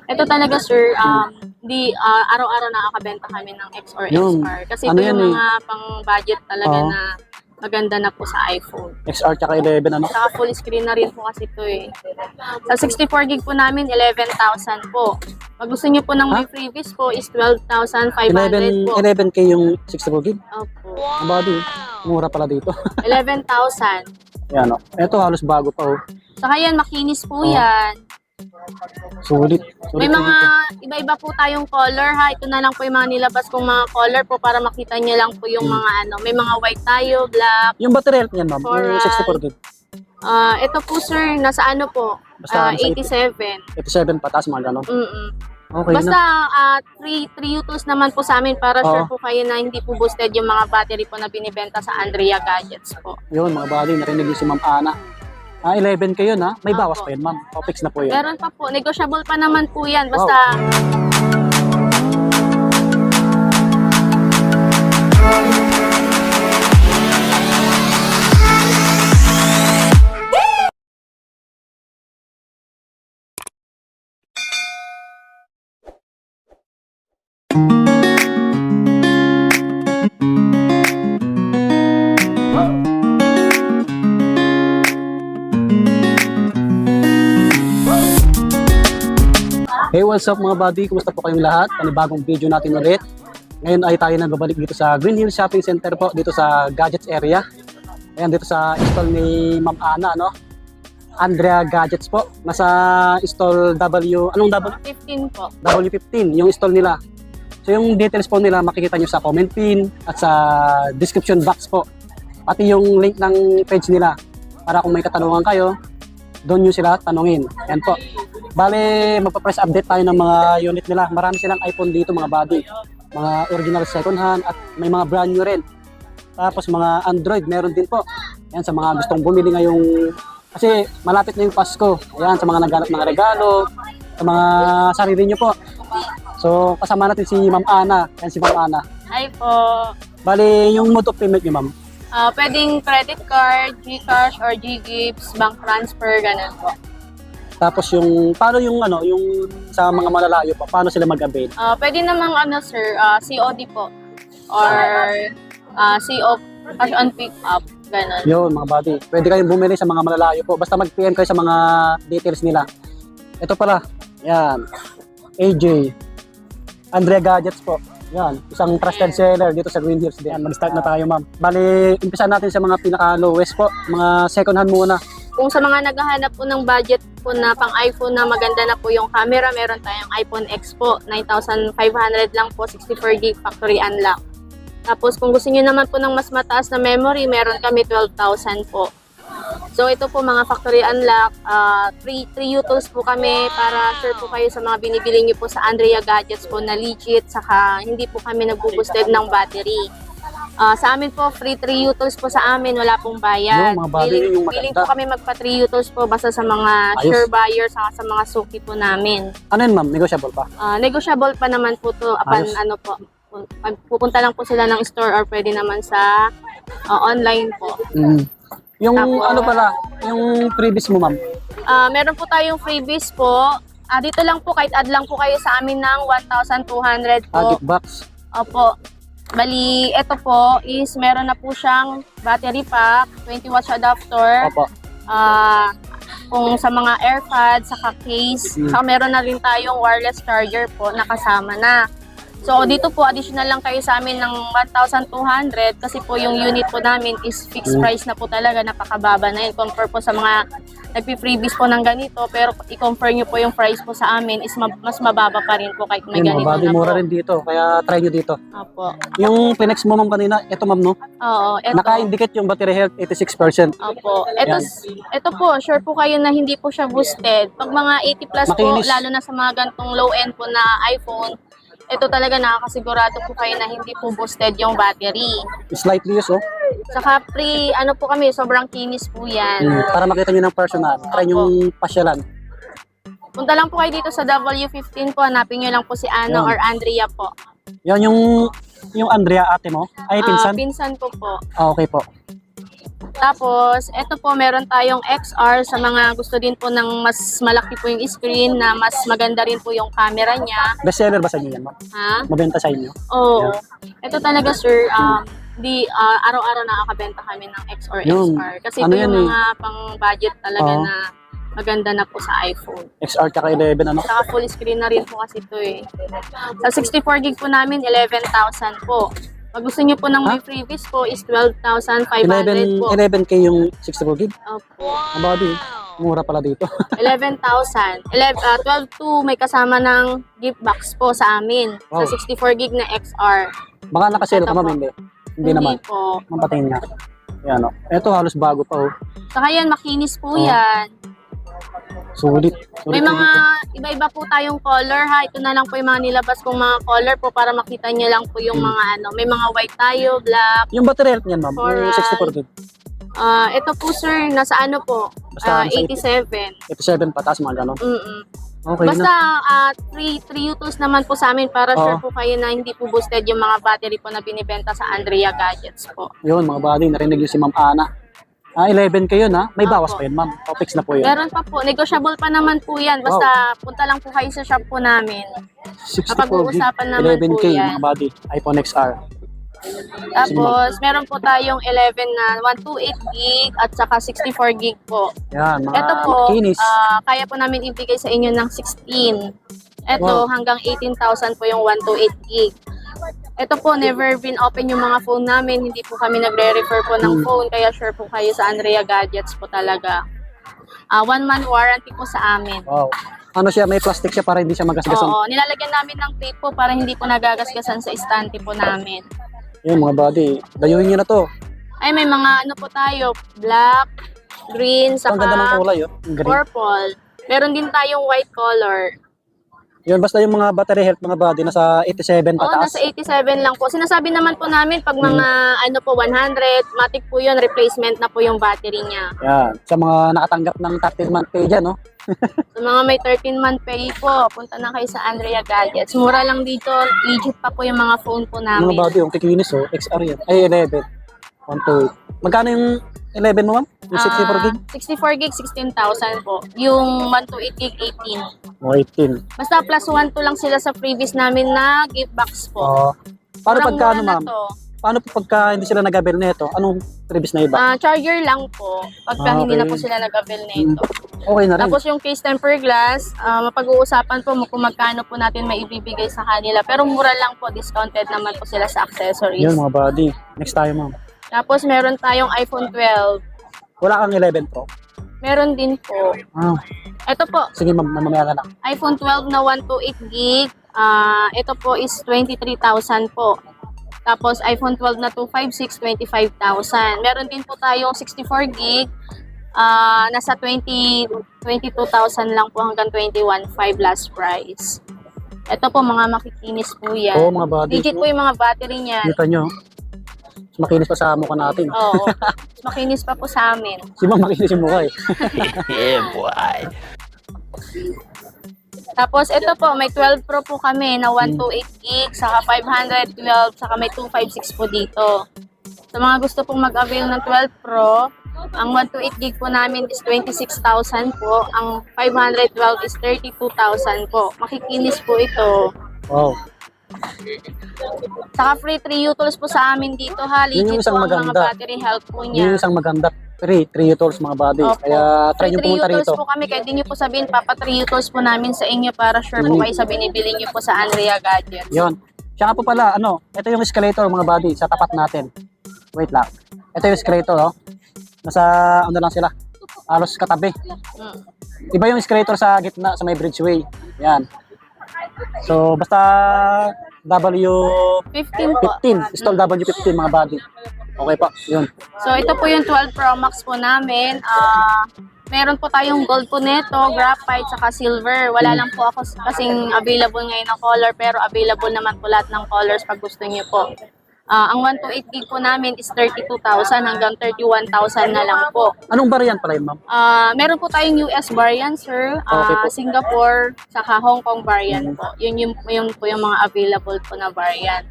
Ito talaga sir, di araw-araw nakakabenta kami ng X or Yung, XR. Kasi ano ito yan yung mga pang-budget talaga Oo. na maganda na po sa iPhone. XR tsaka 11 ano? Saka full screen na rin po kasi ito eh. Sa 64 gig po namin, 11,000 po. Pag gusto niyo po ng may freebies po is 12,500 po. 11K yung 64 gig. Opo. Ang body, mura pala dito. 11,000. Yan o. Ito halos bago pa oh. Saka yan, makinis po Oo. yan. Sulit. May Sulit mga iba-iba po tayong color ha. Ito na lang po yung mga nilabas kong mga color po para makita niyo lang po yung mga ano. May mga white tayo, black. Yung battery health niyan ma'am, For, yung 64 gig. Ito po sir, nasa ano po? Basta nasa 87. 87 patas mga ganon. Okay Basta na. 3 utils naman po sa amin para Oo. sure po kayo na hindi po boosted yung mga battery po na binibenta sa Andrea Gadgets po. Yun mga body, narinig niyo si Ma'am Ana. 11K yun ha. May bawas Opo. pa yun ma'am. Fix na po yun. Meron pa po, negotiable pa naman po yan. Basta Hey, what's up mga buddy? Kumusta po kayong lahat? Panibagong video natin ulit. Ngayon ay tayo nagbabalik dito sa Green Hills Shopping Center po, dito sa Gadgets area. Ayan, dito sa stall ni Ma'am Ana, no? Andrea Gadgets po. Nasa stall W, anong W? 15 po. W15, yung stall nila. So yung details po nila makikita nyo sa comment pin at sa description box po. Pati yung link ng page nila para kung may katanungan kayo, doon nyo sila tanungin. Yan po. Bale, magpa-press update tayo ng mga unit nila. Marami silang iPhone dito mga buddy. Mga original second hand at may mga brand new rin. Tapos mga Android, meron din po. Yan sa mga gustong bumili ngayong... Kasi malapit na yung Pasko. Ayan, sa mga naghanap ng regalo, sa mga sarili nyo po. So, kasama natin si Ma'am Ana. Yan si Ma'am Ana. Hi po. Bale, yung mode of payment nyo, Ma'am. Pwedeng credit card, GCash or GGives, bank transfer, ganun po. Tapos yung, paano yung ano, yung sa mga malalayo pa, paano sila mag-avail? Pwede namang ano sir, COD po. Or CO, cash on pick up, ganun. Yun, mga buddy. Pwede kayong bumili sa mga malalayo po. Basta mag-PM kayo sa mga details nila. Ito pala, yan. AJ. Andrea Gadgets po. Yan, isang trusted seller dito sa Green Hills din. Mag-start na tayo, ma'am. Bali, umpisa natin sa mga pinaka-lowest po. Mga second hand muna. Kung sa mga naghahanap po ng budget po na pang iPhone na maganda na po yung camera, meron tayong iPhone X po. 9,500 lang po, 64 gig factory unlock. Tapos kung gusto niyo naman po ng mas mataas na memory, meron kami 12,000 po. So ito po mga factory unlock, 3 utils po kami para sure po kayo sa mga binibili niyo po sa Andrea Gadgets po na legit, saka hindi po kami nagbo-boosted ng battery. Sa amin po, free 3 utils po sa amin, wala pong bayad. Yung mga bagay yung maganda. Willing po kami magpa 3 utils po basta sa mga Ayos. sure buyers, saka sa mga suki po namin. Ano yun, ma'am? Negotiable pa? Negotiable pa naman po to upon Ayos. ano po. Pag pupunta lang po sila ng store or pwede naman sa online po. Yung Tapos, ano pala, yung previous mo, ma'am? Meron po tayong freebies po. Dito lang po, kahit add lang po kayo sa amin ng 1,200 po. Gift box. Opo. Bali, ito po is meron na po siyang battery pack, 20 watts adapter. Opo. Kung sa mga AirPods, saka case, saka meron na rin tayong wireless charger po na kasama na. So dito po additional lang kayo sa amin ng 1,200 kasi po yung unit po namin is fixed price na po talaga, napakababa na yun compare po sa mga nagpi-freebies po ng ganito, pero i-compare nyo po yung price po sa amin is mas mababa pa rin po kahit may Yun, ganito mga buddy, na po. mura rin dito. Kaya try nyo dito. Opo. Yung Pinex mo, ma'am, kanina, ito, ma'am, no? Oo, eto. Naka-indicate yung battery health, 86%. Opo. Ito po, sure po kayo na hindi po siya boosted. Pag mga 80 plus po, Makinis. lalo na sa mga gantong low-end po na iPhone, ito talaga nakakasigurado po kayo na hindi po boosted yung battery. Slightly use, oh. Saka ano po kami, sobrang kinis po yan. Para makita nyo ng personal. Try yung pasyalan. Punta lang po kayo dito sa W15 po, hanapin nyo lang po si Ano Yan. or Andrea po. Yan yung Andrea ate mo. Ay, pinsan? Pinsan ko po. Okay po. Tapos, ito po, meron tayong XR sa mga gusto din po ng mas malaki po yung screen na mas maganda rin po yung camera niya. Best seller ba sa inyo yan, ma'am? Ha? Mabenta sa inyo? Oo. Ito talaga, sir, araw-araw nakakabenta kami ng XR. Yun. Kasi Ano ito yan yung mga pang-budget talaga Oo. na maganda na po sa iPhone. XR tsaka 11, ano? Saka full screen na rin po kasi ito eh. Sa 64 gig po namin, 11,000 po. Pag gusto niyo po ng may freebies po is 12,500 po. 11K yung 64 gig? Opo. Ang body, mura pala dito. 11,000. 12 may kasama ng gift box po sa amin. Wow. Sa 64 gig na XR. Baka nakaselo ka, Ito ma'am, po. hindi naman. po. Mampatingin nga. Yan, o. Ito halos bago pa, oh. Saka yan, makinis po Oh. yan. Sulit. May Sulit mga iba-iba po tayong color ha. Ito na lang po yung mga nilabas kong mga color po para makita nyo lang po yung mga ano. May mga white tayo, black. Yung battery health niyan, ma'am, Coral. yung 64 gig. Ito po sir, nasa ano po? Basta nasa 87. 87 pataas, mga ganon. Mm-mm. Okay Basta na. 3 utils naman po sa amin para sure po kayo na hindi po boosted yung mga battery po na binibenta sa Andrea Gadgets po. Yun, mga body, narinig yung si Ma'am Ana. 11K yun, ha? May bawas Opo. pa yun, ma'am. Topics na po yun. Meron pa po, negotiable pa naman po yan. Basta punta lang po kayo sa shop po namin. 64 gig, Pag-uusapan naman 11K, po yan. mga body. iPhone XR. Tapos, meron po tayong 11 na 128 gig at saka 64 gig po. Yan, mga Ito po, makinis. kaya po namin ibigay sa inyo ng 16. Ito, Wow. hanggang 18,000 po yung 128 gig. Ito po, never been open yung mga phone namin. Hindi po kami nagre-refer po ng phone. Kaya sure po kayo sa Andrea Gadgets po talaga. 1 month warranty po sa amin. Wow. Ano siya, may plastic siya para hindi siya magasgasan. Oo, nilalagyan namin ng tape po para hindi po nagagasgasan sa estante po namin. Yun, mga body. Dayuhin nyo na to. Ay, may mga ano po tayo, black, green, Ang ganda ng saka kulay, oh. Ang green. purple. Meron din tayong white color. Yun, basta yung mga battery health, mga body, nasa 87 Oo, pataas. nasa 87 lang po. Sinasabi naman po namin pag mga ano po 100, matic po yun, replacement na po yung battery niya. Yan. Sa mga nakatanggap ng 13-month pay dyan, no? Sa mga may 13-month pay po, punta na kayo sa Andrea Gadgets. Mura lang dito, legit pa po yung mga phone po Mga namin. body, yung kikinis, oh. XR yan. Ay, 11. 128. Magkano yung 11 mo, ma'am? Yung 64 gig? 64 gig, 16,000 po. Yung 128 gig, 18. O, 18. Basta plus 1 to lang sila sa previous namin na gift box po. Oo. Paano pagka, ano, Murang-mura na ma'am? to. Paano po pagka hindi sila nag-avail nito? Anong previous na iba? Charger lang po. Pagka hindi na po Okay. sila nag-avail nito. Okay na rin. Tapos yung case tempered glass, mapag-uusapan po kung magkano po natin maibibigay sa kanila. Pero mura lang po, discounted naman po sila sa accessories. Yun, mga body. Next tayo, ma'am. Tapos meron tayong iPhone 12. Wala kang 11 Pro. Meron din po. Ah, Ito po, sige, ma'am. Mamaya ka na. iPhone 12 na 128 gig. Ito po is 23,000 po. Tapos iPhone 12 na 256, 25,000. Meron din po tayong 64 gig. Nasa 22,000 lang po hanggang 21,500 last price. Ito po, mga makikinis po yan. Oo, mga body. Digit po yung mga battery niyan. Kita nyo. Makinis pa sa mukha natin. Oo. Makinis pa po sa amin. Si ma'am makinis yung mukha, eh. Yeah, boy. Tapos ito po, may 12 Pro po kami na 128 gig, saka 512, saka may 256 po dito. Sa mga gusto pong mag-avail ng 12 Pro, ang 128 gig po namin is 26,000 po. Ang 512 is 32,000 po. Makikinis po ito. Wow. Saka free 3 utils po sa amin dito ha. Yun yung Legit isang po ang mga maganda. battery health po Yun niya. yung isang maganda. 3 tools, mga body. Opo. Kaya try nyo Free 3 pumunta utils rito. po kami. Kahit di nyo po sabihin, papa 3 utils po namin sa inyo para sure po kayo sa binibili nyo po sa Andrea Gadgets. Yun. Siya nga po pala, ito yung escalator, mga body, sa tapat natin. Wait lang. Ito yung escalator, oh. Nasa, lang sila. Halos katabi. Mm. Iba yung escalator sa gitna, sa may bridgeway. Yan. So, basta W15, 15 po. install W15, mga body. Okay pa, yun. So, ito po yung 12 Pro Max po namin. Meron po tayong gold po neto, graphite, saka silver. Wala lang po ako kasing available ngayon ng color, pero available naman po lahat ng colors pag gusto niyo po. Ang 128 gig po namin is 32,000 hanggang 31,000 na lang po. Anong variant pala yun, ma'am? Meron po tayong US variant, sir. Okay po. Singapore, saka Hong Kong variant po. Yun po yung mga available po na variant.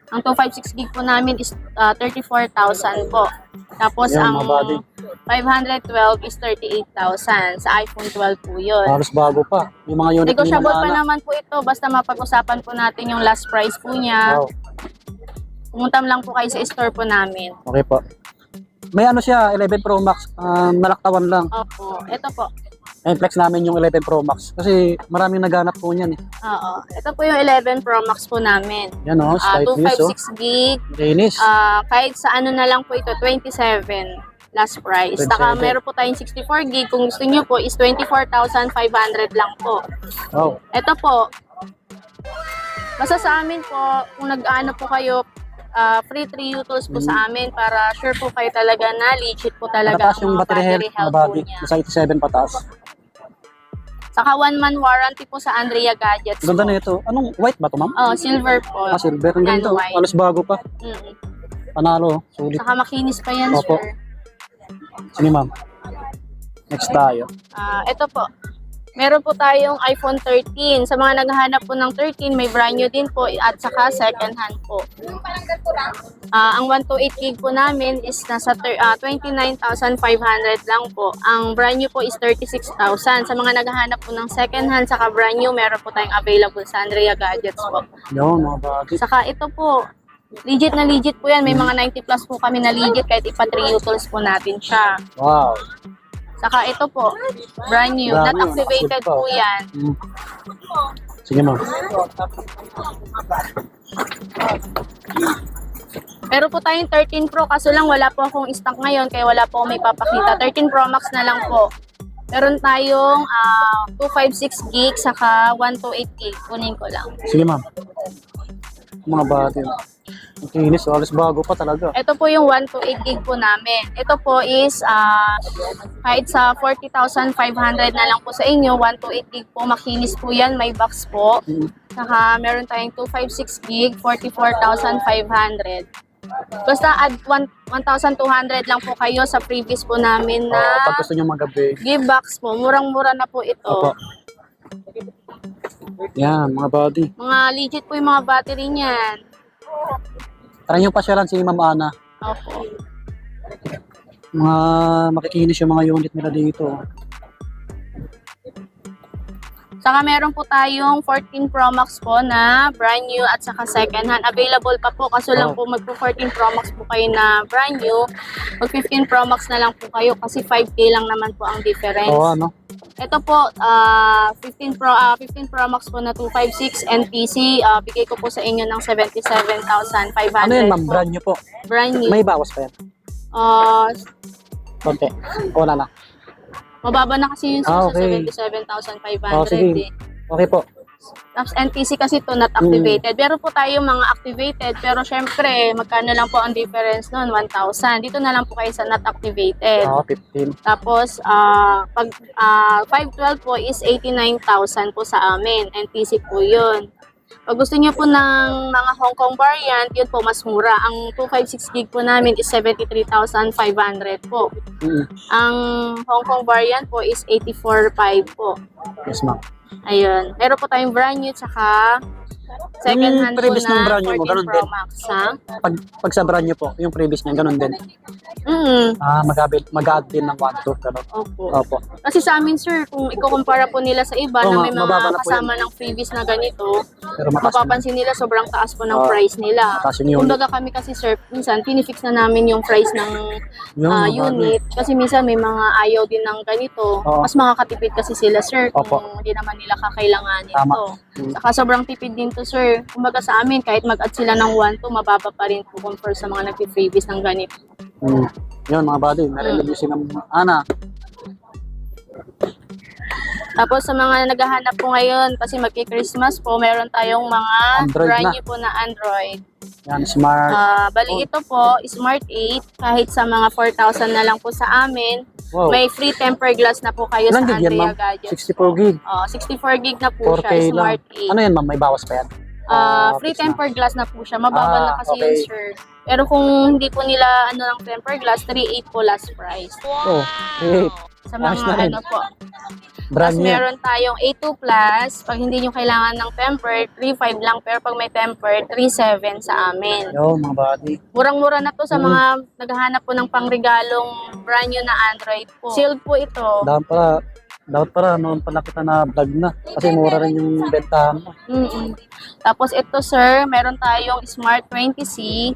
Ang 256 gig po namin is 34,000 po. Tapos Yan, ang mga buddy. 512 is 38,000. Sa iPhone 12 po yun. Halos bago pa. Yung mga unit ni Negotiable Ma'am pa Ana. naman po ito. Basta mapag-usapan po natin yung last price po niya. Wow. Pumunta lang po kayo sa store po namin. Okay po. May ano siya, 11 Pro Max. Nalaktawan lang. Opo. Ito po. Ayun, flex namin yung 11 Pro Max. Kasi maraming naghanap po niyan eh. Oo. Ito po yung 11 Pro Max po namin. Yan o, slight news o. 256 gig. Linis. Kahit sa ano na lang po ito, 27 last price. 27. Saka meron po tayong 64 gig. Kung gusto niyo po is 24,500 lang po. Wow. Ito po. Basta sa amin po, kung nag-ano po kayo, free 3 utils po sa amin para sure po kayo talaga na legit po talaga Mataas yung ang mga battery health na po body. niya. Nasa 87 pataas. Saka 1-month warranty po sa Andrea Gadgets Ganda po. na ito. Anong white ba ito, ma'am? Oh, silver po. Silver. Ang ganda. And white. Halos bago pa. Mm. Panalo. Sulit. Saka makinis pa yan, Opo. sir. Sige, ma'am. Next tayo. Ito po. Meron po tayong iPhone 13. Sa mga naghahanap po ng 13, may brand new din po at saka second hand po. Ang 128 gig po namin is nasa 29,500 lang po. Ang brand new po is 36,000. Sa mga naghahanap po ng second hand saka brand new, meron po tayong available sa Andrea Gadgets po. Yun, mga body. Saka ito po, legit na legit po yan. May mga 90 plus po kami na legit kahit ipa-3 utils po natin siya. Wow. Saka ito po, brand new. Brand Not new, activated naka-save pa. po yan. Sige, ma'am. Pero po tayong 13 Pro, kaso lang wala po akong stock ngayon, kaya wala po akong may papakita. 13 Pro Max na lang po. Meron tayong 256 gig, saka 128 gig. Kunin ko lang. Sige, ma'am. Mga body. Ang kinis. Halos bago pa talaga. Ito po yung 128 gig po namin. Ito po is kahit sa 40,500 na lang po sa inyo, 128 gig po, makinis po yan, may box po. Saka meron tayong 256 gig, 44,500. Basta add 1,200 lang po kayo sa previous po namin na Pag gusto nyo mag-upgrade. give box po. Murang-mura na po ito. Opo. Yan, mga body. Mga legit po yung mga battery niyan. Try nyo pasyalan si Ma'am Ana. Opo. Mga makikinis yung mga unit nila dito. Saka meron po tayong 14 Pro Max po na brand new at saka second hand. Available pa po. Kaso lang po magpo 14 Pro Max po kayo na brand new. Mag 15 Pro Max na lang po kayo kasi 5K lang naman po ang difference. Oo, ano? Ito po, 15 Pro Max po na 256 NTC. Bigay ko po sa inyo ng 77,500 Ano yan, ma'am? po. Brand nyo po. Brand new. May bawas pa yan. Konti. Wala na. Mababa na kasi yung Okay. sa 77,500 Oh, sige. eh. Okay po. Tapos NTC kasi to not activated. Meron po tayo mga activated, pero syempre, magkano lang po ang difference nun? 1,000. Dito na lang po kayo sa not activated. Oo, 15. Tapos, pag 512 po is 89,000 po sa amin. NTC po yun. Pag gusto niyo po ng mga Hong Kong variant, yun po mas mura. Ang 256 gig po namin is 73,500 po. Ang Hong Kong variant po is 84,500 po. Yes, ma'am. Ayun. Meron po tayong brand new tsaka second Yung hand po previous ng na brand new mo, 14 ganun Pro din? Max. Ha? Pag sa brand nyo po, yung previous nyo, ganun din. Mag-add din ng 1, 2, ganun. Opo. Opo. Kasi sa amin, sir, kung ikukumpara po nila sa iba Oo na nga, may mababa na mga po kasama ng freebies na ganito, Pero mataas na. mapapansin nila sobrang taas po ng Oo. price nila. Taas yung unit. Kumbaga kami kasi, sir, minsan pinifix na namin yung price ng Yung mga unit. Kasi minsan may mga ayaw din ng ganito. Oo. Mas makakatipid kasi sila, sir, kung Opo. hindi naman nila kakailanganin Tama. to. Saka sobrang tipid din to, sir. Kumbaga sa amin, kahit mag-add sila ng 1 to, mababa pa rin po compare sa mga nag-freebies ng ganito. Yun, mga buddy. Narinig nyo si Ma'am Ana. Tapos sa mga naghahanap po ngayon, kasi magki-Christmas po, meron tayong mga Android brand na. new po na Android. Yan, smart. Bali ito po, Smart 8, kahit sa mga 4,000 na lang po sa amin, Wow. may free temper glass na po kayo Ilang sa gig yan, Andrea ma'am? Gadgets. 64 gig. 64 gig na po 4K siya, lang. Smart 8. Ano yan, ma'am? May bawas pa yan? Free fix na. tempered glass na po siya. Mababa na kasi okay. yun, sir. Pero kung hindi po nila ng tempered glass, 3.8 po last price. Oh, great. Sa Ayos na rin. mga po. Brand Tapos new. meron tayong A2 Plus. Pag hindi nyo kailangan ng tempered, 3.5 lang. Pero pag may tempered, 3.7 sa amin. Yo, mga buddy. Murang-mura na to sa mga naghahanap po ng pangregalong brand new na Android po. Sealed po ito. Dapat para noon pala kita na vlog na. Kasi mura rin yung bentahan mo. Tapos ito, sir, meron tayong Smart 20C.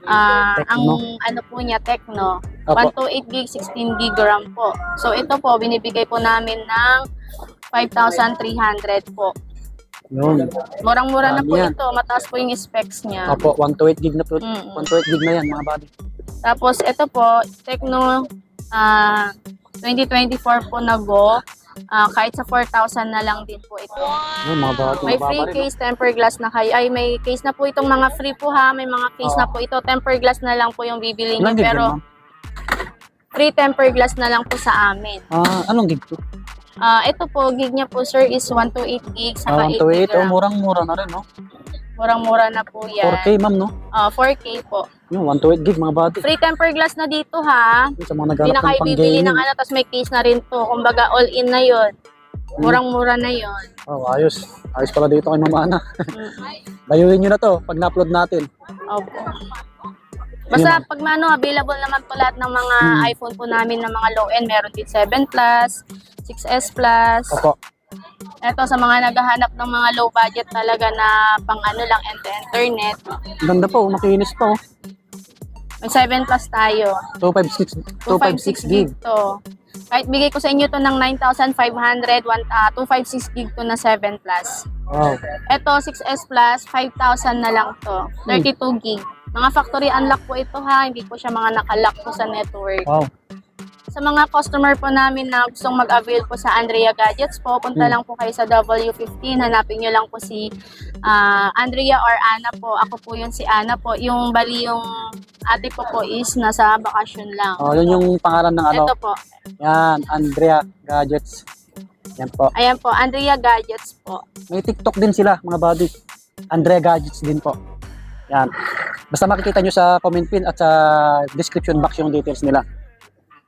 Ang ano po niya, Tecno. Opo. 128 gig, 16 gig RAM po. So ito po, binibigay po namin ng 5,300 po. Yun. Murang-mura na po Yan. ito. Mataas po yung specs niya. Opo, 128 gig na po. Mm-mm. 128 gig na yan, mga buddy. Tapos ito po, Tecno 2024 po na Go. Kahit sa 4,000 na lang din po ito. Yun, mga buddy. May mababa free rin, no? case, tempered glass na kayo. Ay, may case na po itong mga free po ha. May mga case na po ito. Tempered glass na lang po yung bibili Ilang niyo. gig yan, Pero ma'am? free tempered glass na lang po sa amin. Anong gig to? Ito po, gig niya po sir is 128 gig saka 8 128. gig RAM. Murang-mura na rin, no? Murang-mura na po yan. 4K, ma'am, no? 4K po. Yung 128 gig, mga buddy. Free tempered glass na dito ha. Yung sa mga Hindi naghanap na kayo ng bibili pang-gaming. ng ano, tapos may case na rin to. Kumbaga all in na yon. Murang-mura na yon. Oh, ayos. Ayos pala dito kay Mama Ana. Mm. Bayuhin nyo na to pag na-upload natin. Opo. Basta pag available naman po lahat ng mga iPhone po namin ng mga low-end. Meron din 7 Plus, 6S Plus. Opo. Ito sa mga naghahanap ng mga low budget talaga na pang ano lang internet. Ganda po, makinis po. May 7 Plus tayo. 256 gig. to. Kahit bigay ko sa inyo to ng 9,500, 256 gig to na 7 Plus. Wow. Ito 6S Plus, 5,000 na lang to. 32 gig. Mga factory unlock po ito ha, hindi po siya mga nakalock po sa network. Wow. Sa mga customer po namin na gustong mag-avail po sa Andrea Gadgets po, punta lang po kayo sa W15. Hanapin nyo lang po si Andrea or Ana po. Ako po yun si Ana po. Yung bali yung ate ko po is nasa bakasyon lang. Oh, yun yung pangalan ng ano. Ito po. Yan, Andrea Gadgets. Yan po. Ayan po, Andrea Gadgets po. May TikTok din sila, mga buddy. Andrea Gadgets din po. Yan. Basta makikita nyo sa comment pin at sa description box yung details nila.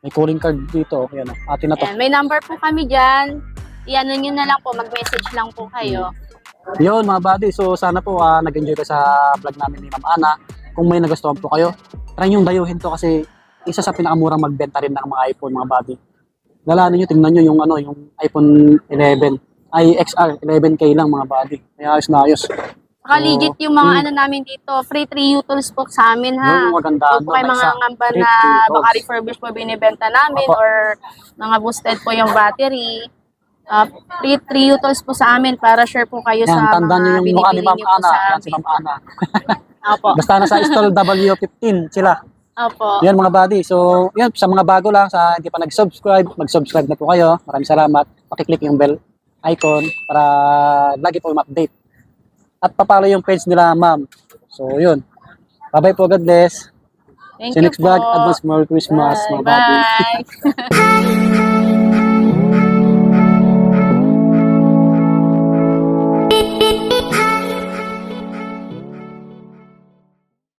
May calling card dito. Yan, atin na to. Ayan, may number po kami dyan. Iano nyo na lang po, mag-message lang po kayo. Yun, mga buddy. So, sana po nag-enjoy kayo sa vlog namin ni Ma'am Ana. Kung may nagustuhan po kayo, try nyo dayuhin to kasi isa sa pinakamurang magbenta rin ng mga iPhone, mga buddy. Galanin nyo, tingnan nyo yung, yung iPhone 11. Ay, XR, 11K lang, mga buddy. May ayos na ayos. Saka legit yung mga ano namin dito, free 3 utils po sa amin ha. Yung maganda, Huwag po kayo mga ngamba na baka refurbish po binibenta namin or mga boosted po yung battery. Free 3 utils po sa amin para sure po kayo Yan, sa tandaan nyo mga yung mukha ni binibili Ma'am nyo po Ana. sa Yan si amin. Ma'am Ana. Opo. Basta nasa stall W15 sila. Opo. Yan, mga buddy. So, yan, sa mga bago lang, sa hindi pa nag-subscribe, mag-subscribe na po kayo. Maraming salamat. Pakiclick yung bell icon para lagi po ma-update. At papalo yung page nila, ma'am. So, yun. Bye-bye po. God bless. Thank See you you next vlog. po. Advance Merry Christmas, mga buddy. Bye.